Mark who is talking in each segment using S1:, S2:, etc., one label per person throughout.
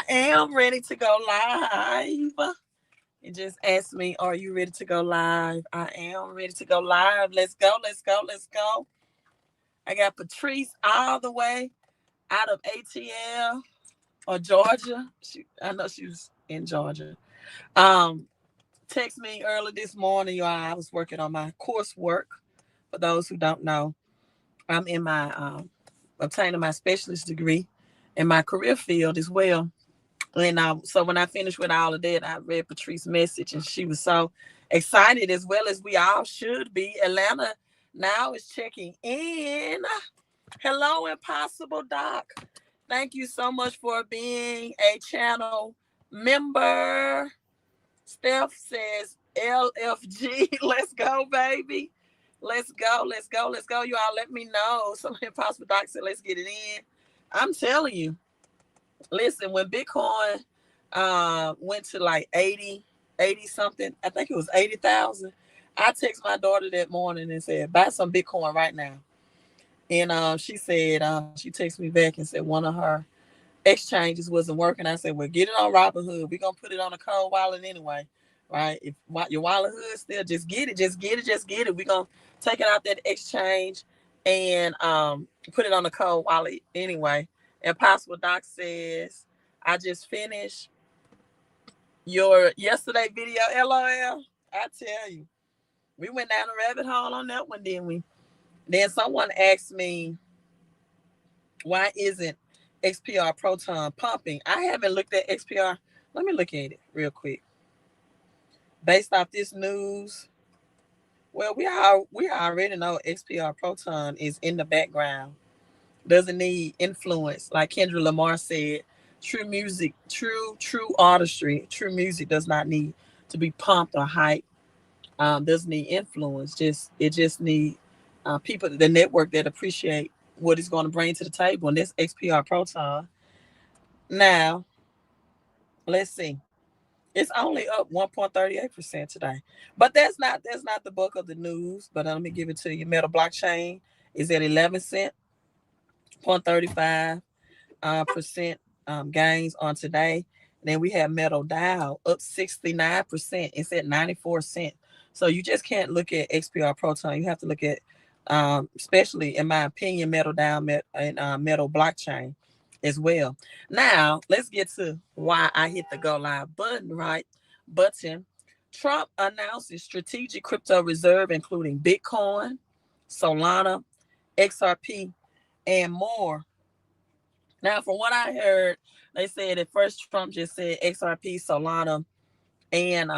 S1: am ready to go live. It just asked me, are you ready to go live? I am ready to go live. Let's go, let's go, let's go. I got Patrice all the way out of ATL or Georgia. I know she was in Georgia. Um, Text me early this morning, y'all. I was working on my coursework. For those who don't know, I'm in my obtaining my specialist degree in my career field as well. And so when I finished with all of that, I read Patrice's message, and she was so excited, as well as we all should be. Atlanta now is checking in. Hello, Impossible Doc. Thank you so much for being a channel member. Steph says LFG. Let's go, baby. Let's go. Let's go. Let's go. You all let me know. Some Impossible Doc said, let's get it in. I'm telling you. Listen, when Bitcoin went to like 80 something, I think it was 80,000. I texted my daughter that morning and said, buy some Bitcoin right now. And she said, she texted me back and said one of her exchanges wasn't working. I said, well, get it on Robinhood. We're going to put it on a cold wallet anyway, right? If your wallet hood still, just get it, just get it, just get it. We're going to take it out that exchange and put it on a cold wallet anyway. And Possible Doc says, I just finished your yesterday video, LOL. I tell you, we went down a rabbit hole on that one, didn't we? Then someone asked me, why isn't XPR Proton pumping? I haven't looked at XPR. Let me look at it real quick. Based off this news, well, we already know XPR Proton is in the background. Doesn't need influence. Like Kendra Lamar said, true music, true artistry, true music does not need to be pumped or hyped. Doesn't need influence. It just need people, the network that appreciate what it's going to bring to the table, and that's XPR Proton. Now, let's see. It's only up 1.38% today. But that's not the bulk of the news. But let me give it to you. Meta blockchain is at 11 cent, 0.35 percent gains on today. And then we have Metal Dow up 69%. It's at 94 cents. So you just can't look at XPR Proton. You have to look at, especially in my opinion, Metal Dow and Metal Blockchain as well. Now, let's get to why I hit the go live button, right? Button. Trump announces strategic crypto reserve, including Bitcoin, Solana, XRP, and more. Now, from what I heard, they said at first Trump just said XRP, Solana, and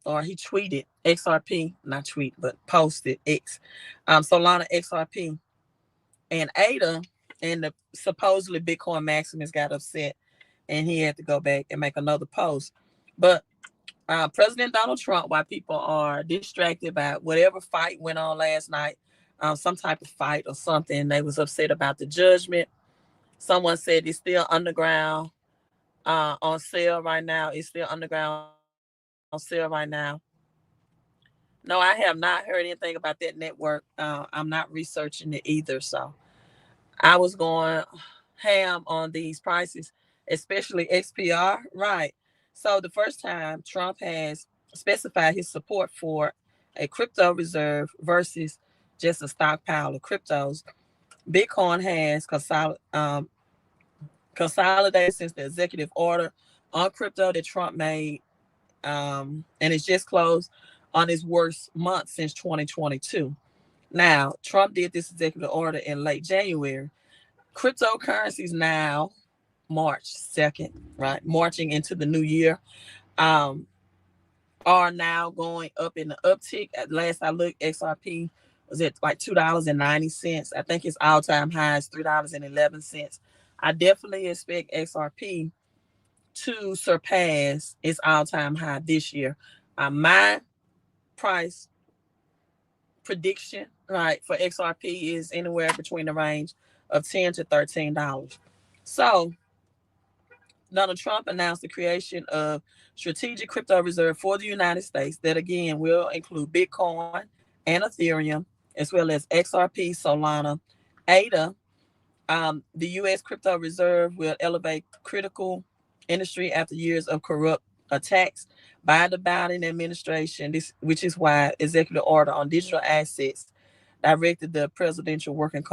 S1: or he tweeted XRP, not tweet, but posted X, Solana, XRP, and ADA, and the supposedly Bitcoin Maximus got upset, and he had to go back and make another post. But President Donald Trump, while people are distracted by whatever fight went on last night, some type of fight or something, they was upset about the judgment. Someone said it's still underground on sale right now. It's still underground on sale right now. No, I have not heard anything about that network. I'm not researching it either. So I was going ham on these prices, especially XPR. Right. So the first time Trump has specified his support for a crypto reserve versus just a stockpile of cryptos. Bitcoin has consolidated since the executive order on crypto that Trump made, and it's just closed on its worst month since 2022. Now, Trump did this executive order in late January. Cryptocurrencies now, March 2nd, right, marching into the new year, um, are now going up in the uptick. At last I looked, XRP was at like $2.90. I think its all-time high is $3.11. I definitely expect XRP to surpass its all-time high this year. My price prediction, right, for XRP is anywhere between the range of $10 to $13. So Donald Trump announced the creation of strategic crypto reserve for the United States that again will include Bitcoin and Ethereum, as well as XRP, Solana, ADA. The U.S. crypto reserve will elevate critical industry after years of corrupt attacks by the Biden administration. This, which is why executive order on digital assets directed the presidential working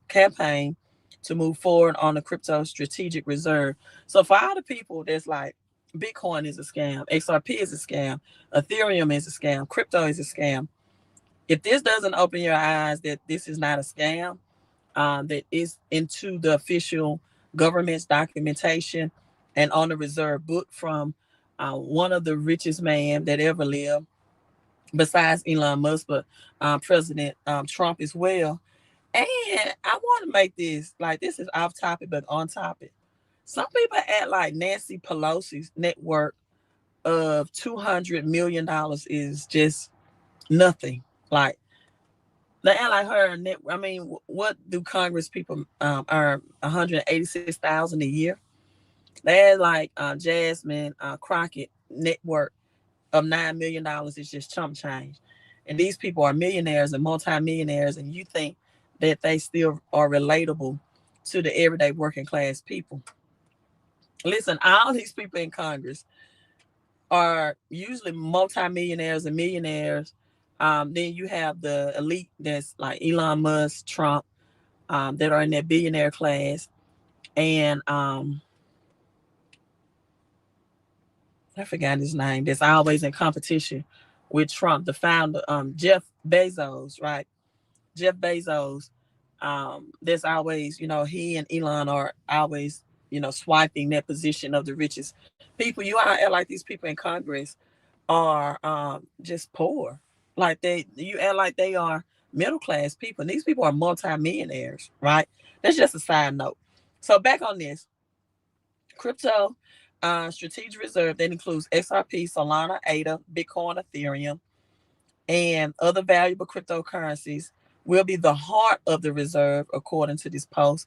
S1: campaign to move forward on the crypto strategic reserve. So for all the people that's like, Bitcoin is a scam, XRP is a scam, Ethereum is a scam, crypto is a scam. If this doesn't open your eyes that this is not a scam, that is into the official government's documentation and on the reserve book from one of the richest man that ever lived, besides Elon Musk, but President Trump as well. And I want to make this like, this is off topic, but on topic. Some people act like Nancy Pelosi's net worth of $200 million is just nothing. Like, they act like her net. I mean, what do Congress people earn? 186,000 a year. They act like Jasmine Crockett net worth of $9 million is just chump change, and these people are millionaires and multimillionaires, and you think that they still are relatable to the everyday working class people. Listen, all these people in Congress are usually multimillionaires and millionaires. Then you have the elite that's like Elon Musk, Trump, that are in that billionaire class. And I forgot his name. That's always in competition with Trump, the founder, Jeff Bezos, right? Jeff Bezos. There's always, he and Elon are always, swiping that position of the richest people. You are act like these people in Congress are just poor. Like you act like they are middle class people. And these people are multimillionaires, right? That's just a side note. So back on this crypto strategic reserve that includes XRP, Solana, ADA, Bitcoin, Ethereum, and other valuable cryptocurrencies will be the heart of the reserve, according to this post.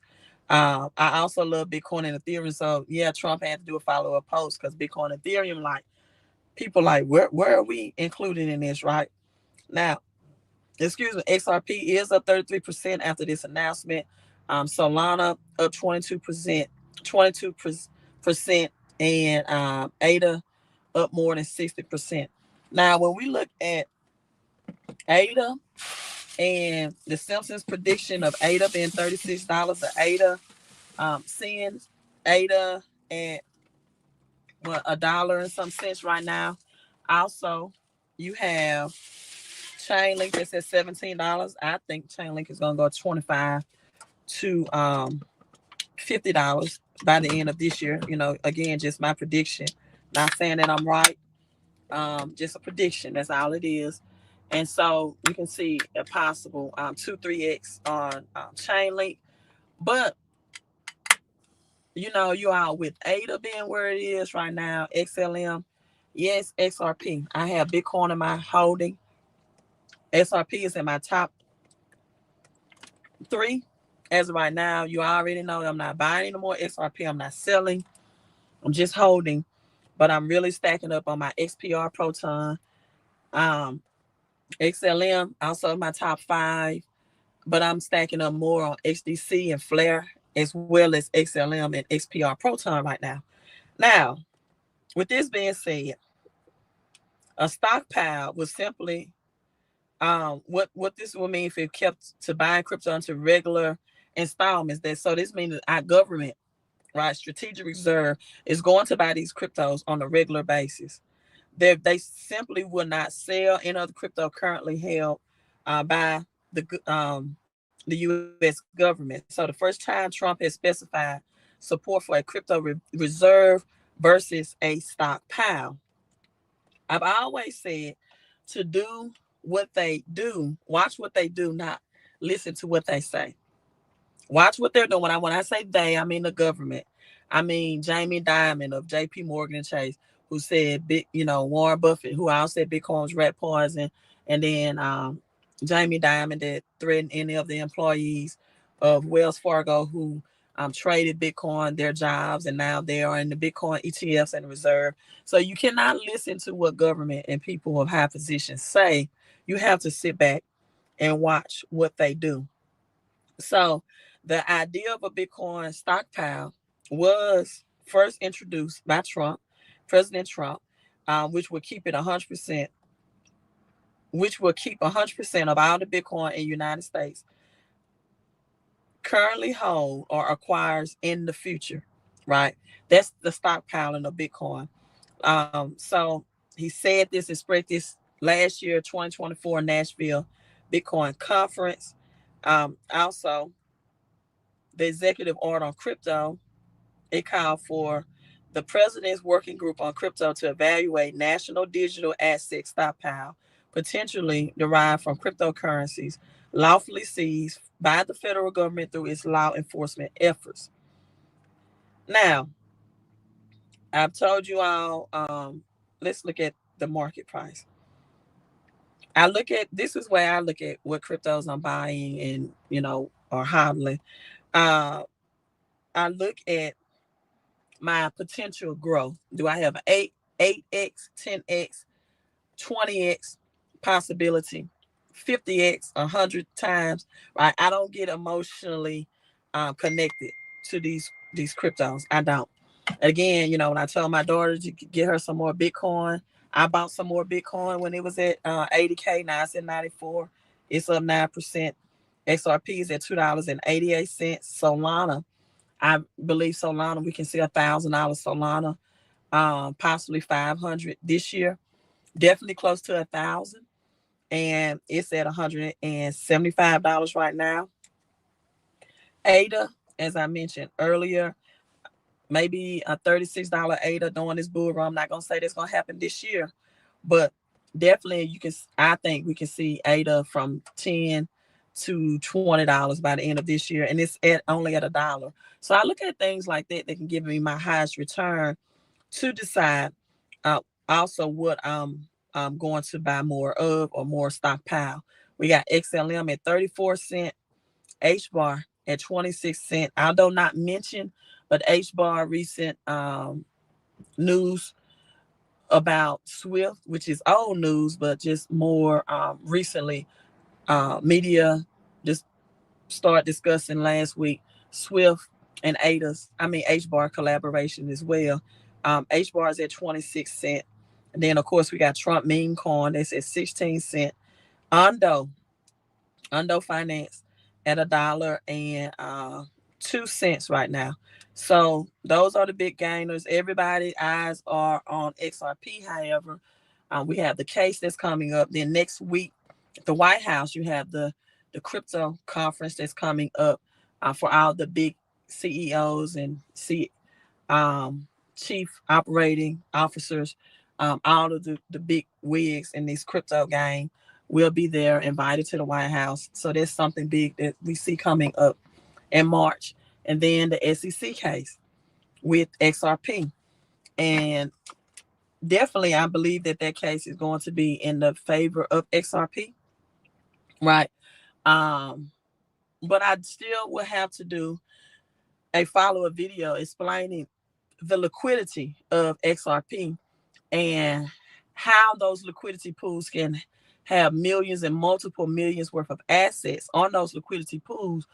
S1: I also love Bitcoin and Ethereum. So yeah, Trump had to do a follow-up post because Bitcoin and Ethereum, like, people like, where are we included in this, right? Now, excuse me, XRP is up 33% after this announcement. Solana up 22%, 22%, and ADA up more than 60%. Now, when we look at ADA and the Simpsons prediction of ADA being $36 a ADA, seeing ADA at a dollar and some cents right now. Also, you have Chainlink that's at $17. I think Chainlink is gonna go 25 to $50 by the end of this year. Again, just my prediction. Not saying that I'm right. Just a prediction. That's all it is. And so you can see a possible 2-3x on Chainlink. But you are with ADA being where it is right now, XLM, yes, XRP. I have Bitcoin in my holding. XRP is in my top 3 as of right now. You already know I'm not buying any more XRP. I'm not selling. I'm just holding, but I'm really stacking up on my XPR Proton. XLM also my top 5, but I'm stacking up more on XDC and Flare as well as XLM and XPR Proton right now. Now, with this being said, a stockpile was simply what this will mean if it kept to buying crypto into regular installments. So this means that our government, right, strategic reserve, is going to buy these cryptos on a regular basis. They simply will not sell any other crypto currently held by the U.S. government. So the first time Trump has specified support for a crypto reserve versus a stockpile. I've always said to do what they do, watch what they do, not listen to what they say. Watch what they're doing. When I say they, I mean the government. I mean Jamie Dimon of J.P. Morgan and Chase, who said Warren Buffett, who also said Bitcoin was rat poison, and then Jamie Dimon that threatened any of the employees of Wells Fargo who traded Bitcoin, their jobs, and now they are in the Bitcoin ETFs and reserve. So you cannot listen to what government and people of high positions say. You have to sit back and watch what they do. So the idea of a Bitcoin stockpile was first introduced by Trump, President Trump, which will keep it 100%, which will keep 100% of all the Bitcoin in the United States currently hold or acquires in the future, right? That's the stockpiling of Bitcoin. So he said this and spread this last year, 2024 Nashville Bitcoin conference. Also, the executive order on crypto, it called for the president's working group on crypto to evaluate national digital asset stockpile, potentially derived from cryptocurrencies lawfully seized by the federal government through its law enforcement efforts. Now, I've told you all, let's look at the market price. This is where I look at what cryptos I'm buying and, or hodling. Uh, I look at my potential growth. Do I have an 8x, 10x, 20x possibility, 50x, 100 times? Right? I don't get emotionally connected to these cryptos. I don't. Again, when I told my daughter to get her some more Bitcoin, I bought some more Bitcoin when it was at 80K. Now it's at 94. It's up 9%. XRP is at $2.88. Solana, I believe Solana, we can see $1,000 Solana, possibly 500 this year. Definitely close to 1,000, and it's at $175 right now. ADA, as I mentioned earlier, maybe a $36 ADA during this bull run. I'm not gonna say that's gonna happen this year, but definitely I think we can see ADA from 10 to $20 by the end of this year, and it's only at $1. So I look at things like that that can give me my highest return to decide also what I'm going to buy more of or more stockpile. We got XLM at 34 cents, HBAR at 26 cents. Although not mentioned, but HBAR recent news about Swift, which is old news, but just more recently, media just started discussing last week Swift and HBAR collaboration as well. HBAR is at 26 cents. And then, of course, we got Trump meme coin that's at 16 cents. Ondo Finance at $1.02 right now. So those are the big gainers. Everybody's eyes are on XRP. However, we have the case that's coming up. Then next week, at the White House, you have the crypto conference that's coming up for all the big CEOs and chief operating officers, all of the big wigs in this crypto game will be there, invited to the White House. So there's something big that we see coming up in March. And then the SEC case with XRP. And definitely, I believe that case is going to be in the favor of XRP, right? But I still will have to do a follow-up video explaining the liquidity of XRP and how those liquidity pools can have millions and multiple millions worth of assets on those liquidity pools,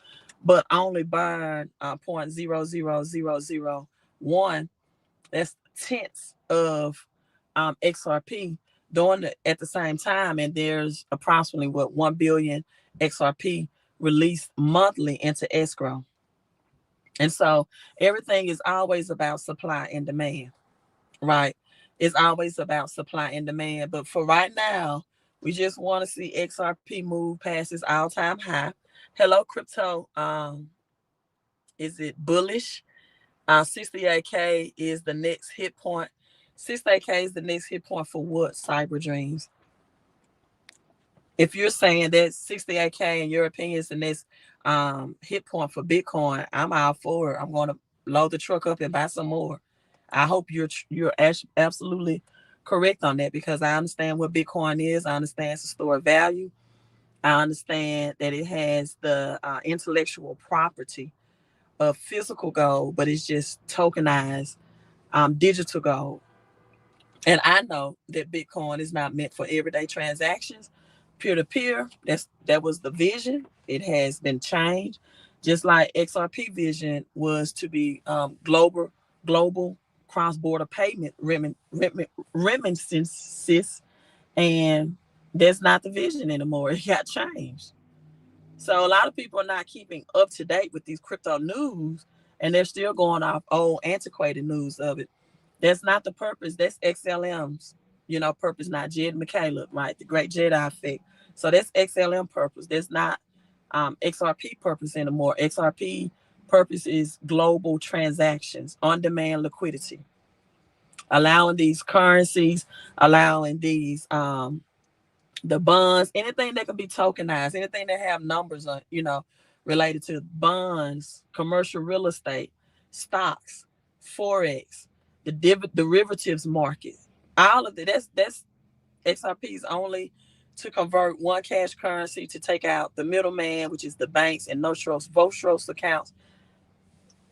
S1: but only burn 0.00001. That's tenths of XRP doing it at the same time. And there's approximately 1 billion XRP released monthly into escrow. And so everything is always about supply and demand, right? It's always about supply and demand. But for right now, we just want to see XRP move past its all-time high. Hello, crypto. Is it bullish? 68K is the next hit point. 68K is the next hit point for what? Cyber Dreams. If you're saying that 68K in your opinion is the next hit point for Bitcoin, I'm all for it. I'm going to load the truck up and buy some more. I hope you're absolutely correct on that, because I understand what Bitcoin is. I understand it's a store of value. I understand that it has the intellectual property of physical gold, but it's just tokenized digital gold. And I know that Bitcoin is not meant for everyday transactions, peer-to-peer. That was the vision. It has been changed. Just like XRP vision was to be global global cross-border payment remittances, and that's not the vision anymore. It got changed. So a lot of people are not keeping up to date with these crypto news, and they're still going off old antiquated news of it. That's not the purpose. That's XLM's, purpose, not Jed McCaleb, right? The great Jedi effect. So that's XLM purpose. That's not XRP purpose anymore. XRP purpose is global transactions, on-demand liquidity, allowing these currencies, allowing these the bonds, anything that can be tokenized, anything that have numbers on, related to bonds, commercial real estate, stocks, forex, the derivatives market, all of that. That's XRP's only to convert one cash currency to take out the middleman, which is the banks and Vostros accounts.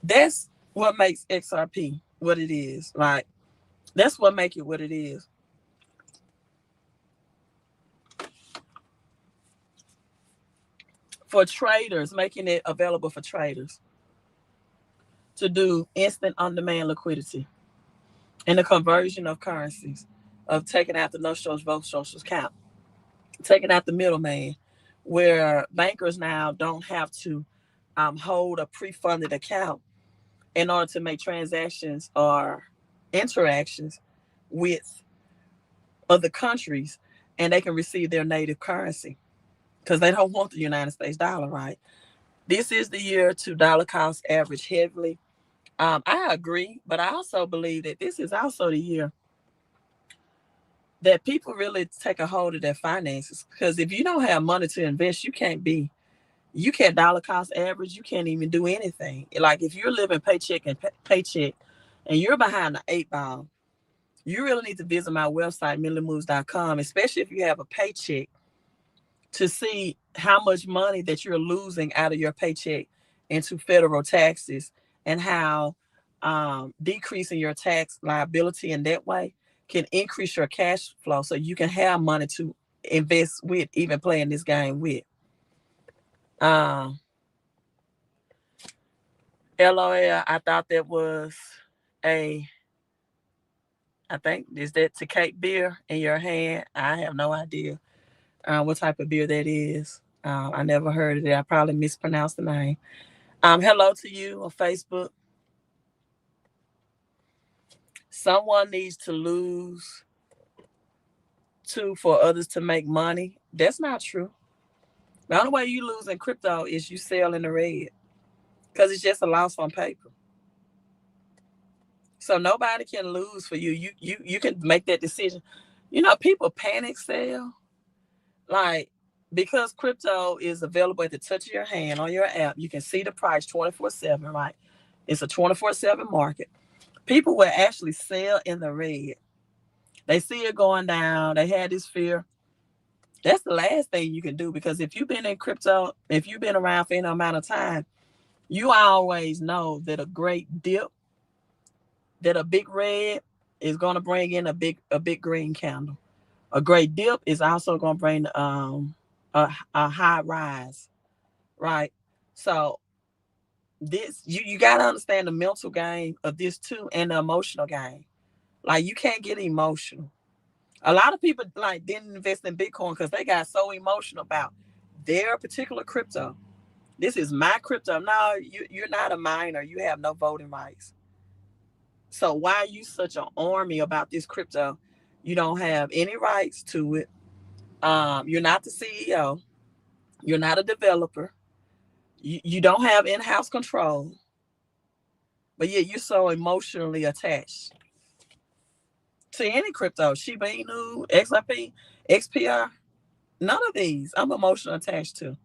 S1: That's what makes XRP what it is. Like, that's what makes it what it is. For traders, making it available for traders to do instant on-demand liquidity and the conversion of currencies, of taking out the no-shows, Vostros account, taking out the middleman, where bankers now don't have to hold a pre-funded account in order to make transactions or interactions with other countries, and they can receive their native currency because they don't want the United States dollar, right? This is the year to dollar cost average heavily. I agree, but I also believe that this is also the year that people really take a hold of their finances. Because if you don't have money to invest, you can't dollar cost average. You can't even do anything. Like, if you're living paycheck and paycheck and you're behind the 8 ball, you really need to visit my website, MillaMoves.com, especially if you have a paycheck, to see how much money that you're losing out of your paycheck into federal taxes, and how decreasing your tax liability in that way can increase your cash flow so you can have money to invest with, even playing this game with. LOL, I thought that was I think, is that Tecate beer in your hand? I have no idea what type of beer that is. I never heard of it. I probably mispronounced the name. Hello to you on Facebook. Someone needs to lose for others to make money. That's not true. The only way you lose in crypto is you sell in the red, because it's just a loss on paper. So nobody can lose for you. You can make that decision. People panic sell, like, because crypto is available at the touch of your hand on your app. You can see the price 24/7, right? It's a 24/7 market. People will actually sell in the red. They see it going down. They had this fear. That's the last thing you can do, because if you've been in crypto, if you've been around for any amount of time, you always know that a great dip, that a big red is going to bring in a big green candle. A great dip is also going to bring a high rise, right? So this, you got to understand the mental game of this too, and the emotional game. Like, you can't get emotional. A lot of people didn't invest in Bitcoin because they got so emotional about their particular crypto. This is my crypto. No, you're not a miner. You have no voting rights. So why are you such an army about this crypto? You don't have any rights to it. You're not the CEO. You're not a developer. You don't have in-house control. But yet you're so emotionally attached to any crypto. Shiba Inu, XRP, XPR. None of these I'm emotionally attached to.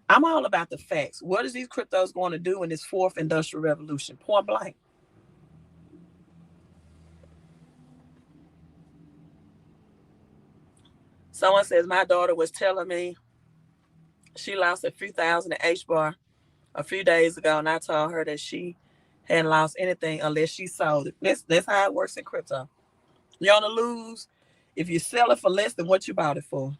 S1: I'm all about the facts. What is these cryptos going to do in this fourth industrial revolution? Point blank. Someone says, my daughter was telling me she lost a few thousand in HBAR a few days ago, and I told her that she hadn't lost anything unless she sold it. That's how it works in crypto. You're on the lose if you sell it for less than what you bought it for.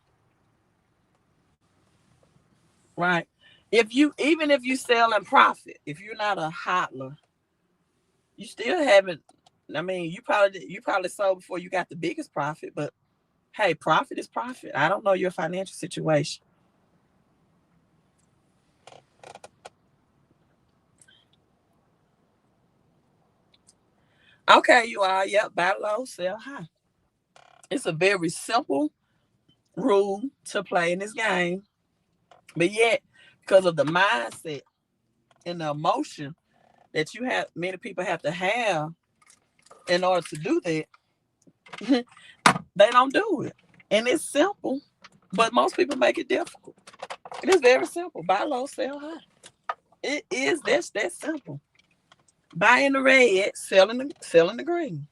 S1: Right? Even if you sell in profit, if you're not a hodler, You still haven't. I mean, you probably sold before you got the biggest profit, but hey, profit is profit. I don't know your financial situation. Okay, you are. Yep, buy low, sell high. It's a very simple rule to play in this game, but yet because of the mindset and the emotion that you have, many people have to have in order to do that, they don't do it. And it's simple, but most people make it difficult. It is very simple. Buy low, sell high. It is that's that simple. Buying the red, selling the green.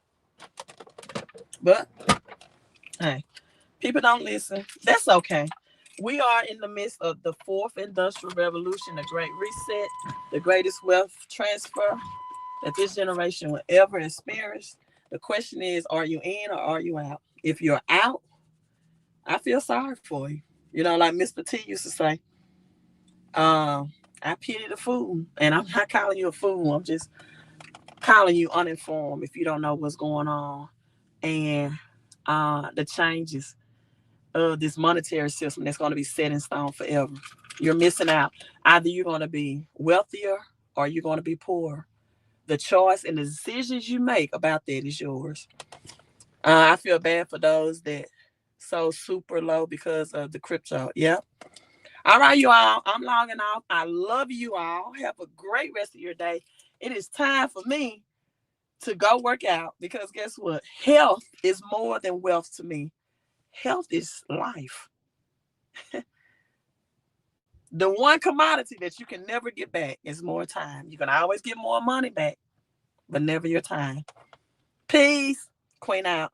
S1: But hey, people don't listen. That's okay. We are in the midst of the fourth industrial revolution, the great reset, the greatest wealth transfer that this generation will ever experience. The question is, are you in or are you out? If you're out, I feel sorry for you. Like Mr. T used to say, I pity the fool. And I'm not calling you a fool. I'm just calling you uninformed if you don't know what's going on and the changes of this monetary system that's going to be set in stone forever. You're missing out. Either you're going to be wealthier or you're going to be poorer. The choice and the decisions you make about that is yours. I feel bad for those that sold super low because of the crypto. Yeah. All right, you all. I'm logging off. I love you all. Have a great rest of your day. It is time for me to go work out because guess what? Health is more than wealth to me. Health is life. The one commodity that you can never get back is more time. You can always get more money back, but never your time. Peace. Queen out.